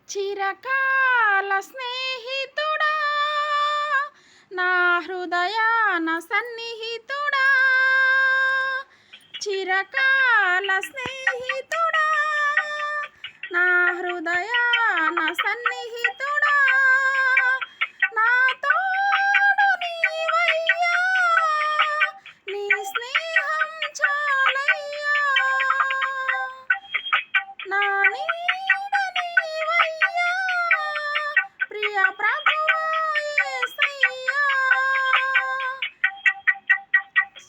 చిరకాల స్నేహితుడా నా హృదయాన సన్నిహితుడా చిరకాల స్నేహితుడా నా హృదయాన సన్నిహితుడా నా తోడు నీవయ్యా నీ స్నేహం చాలయ్యా నా నీడ నీవయ్యా ప్రియ ప్రభువా యేసయ్యా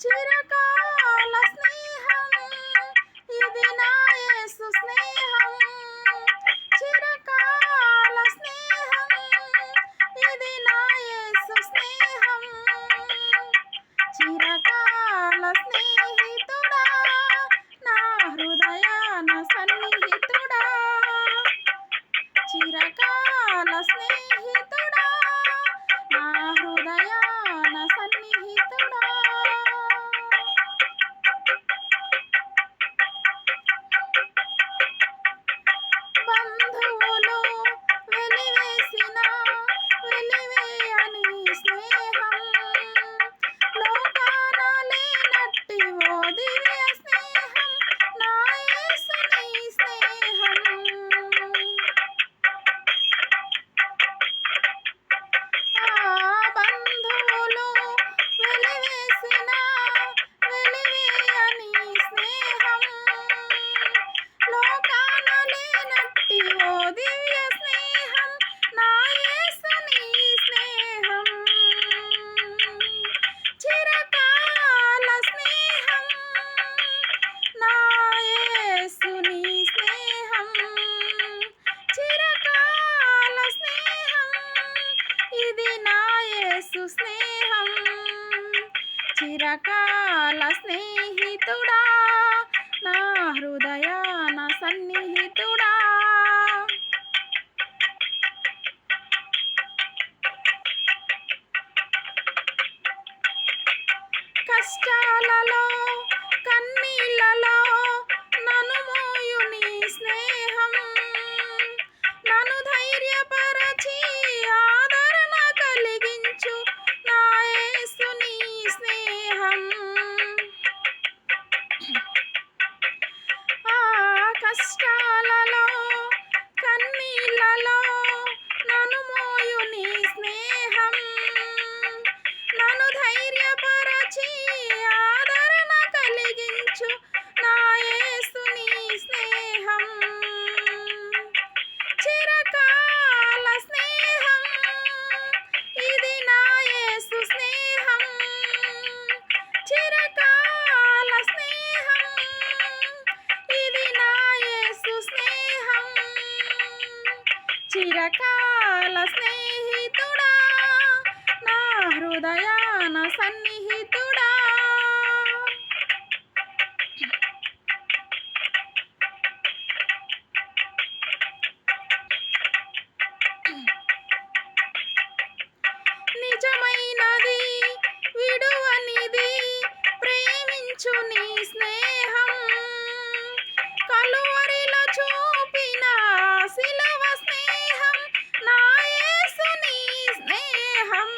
చిరకాల స్నేహం ఇది నా యేసు స్నేహం చిరకాల స్నేహం ఇది నా యేసు స్నేహం చిరకాల స్నేహితుడా నా హృదయాన సన్నిహితుడా చిరకాల స్నేహితుడా నా హృదయాన సన్నిహితుడా బంధువులు వెలివేసిన వెలివేయని స్నేహం లోకాన లేనట్టి ఓ దివ్య స్నేహం నా యేసు నీ స్నేహం బంధువులు వెలివేసిన వెలివేయని స్నేహం లోకాన లేనట్టి ఓ దివ్య స్నేహం నా యేసు నీ స్నేహం చిరకాల స్నేహం నా యేసు నీ స్నేహం చిరకాల స్నేహం ఇది నా యేసు స్నేహం చిరకాల స్నేహితుడా నా హృదయాన సన్నిహితుడా కష్టాలలో కన్నీళ్ళలో నన్ను మోయు నీ స్నేహం నన్ను ధైర్యపరచి ఆదరణ కలిగించు నా యేసు నీ స్నేహం కష్టాలలో కన్నీళ్ళలో నన్ను మోయు నీ స్నేహం నన్ను ధైర్యపరచి ఆదరణ కలిగించు నా యేసు నీ స్నేహం చిరకాల స్నేహం ఇది నా యేసు స్నేహం చిరకాల స్నేహం ఇది నా యేసు స్నేహం చిరకాల స్నేహితుడా నా హృదయాన సన్నిహితుడా నిజమైనది విడువనిది ప్రేమించు నీ స్నేహం కలువరిలో చూపిన సిలువ స్నేహం నా యేసు నీ స్నేహం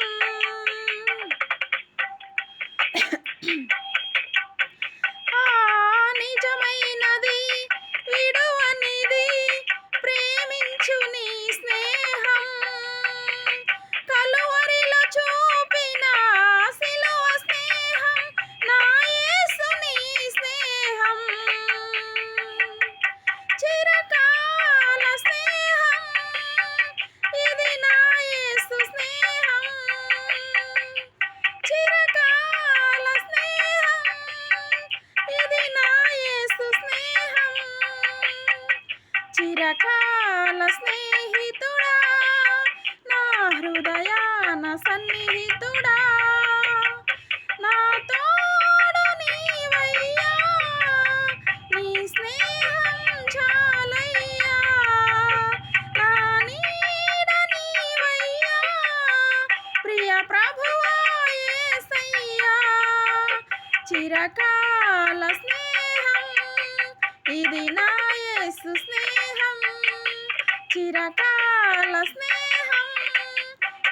నిజమైనది విడువనిది ప్రేమించు నీ స్నేహం కలువరిలో చూపిన సిలువ స్నేహం నా యేసు నీ స్నేహం చిరకాల స్నేహం ఇది నా యేసు స్నేహం చిరకాల స్నేహం ఇది నా యేసు స్నేహం చిరకాల స్నేహితుడా నా హృదయాన సన్నిహితుడా నా తోడు నీవయ్యా నీ స్నేహం చాలయ్యా నా నీడ నీవయ్యా ప్రియ ప్రభువా యేసయ్యా చిరకాల స్నేహం ఇది నా యేసు స్నేహం చిరకాల స్నేహం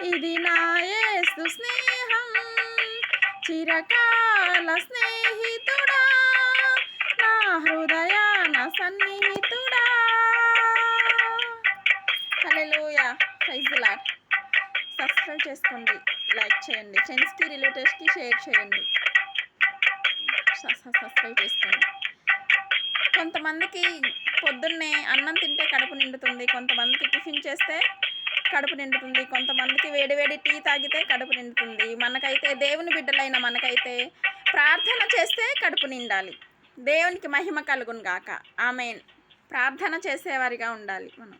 ఇది నా యేసు స్నేహం, చిరకాల స్నేహితుడా నా హృదయాన సన్నిహితుడా. హల్లెలూయా, ప్రైజ్ ది లార్డ్. సబ్స్క్రైబ్ చేసుకోండి, లైక్ చేయండి, ఫ్రెండ్స్కి రిలేటివ్స్కి షేర్ చేయండి, సబ్స్క్రైబ్ చేసుకోండి. కొంతమందికి పొద్దున్నే అన్నం తింటే కడుపు నిండుతుంది, కొంతమందికి టిఫిన్ చేస్తే కడుపు నిండుతుంది, కొంతమందికి వేడివేడి టీ తాగితే కడుపు నిండుతుంది. మనకైతే దేవుని బిడ్డలైన మనకైతే ప్రార్థన చేస్తే కడుపు నిండాలి. దేవునికి మహిమ కలుగును గాక. ఆమేన్. ప్రార్థన చేసేవారిగా ఉండాలి మనం.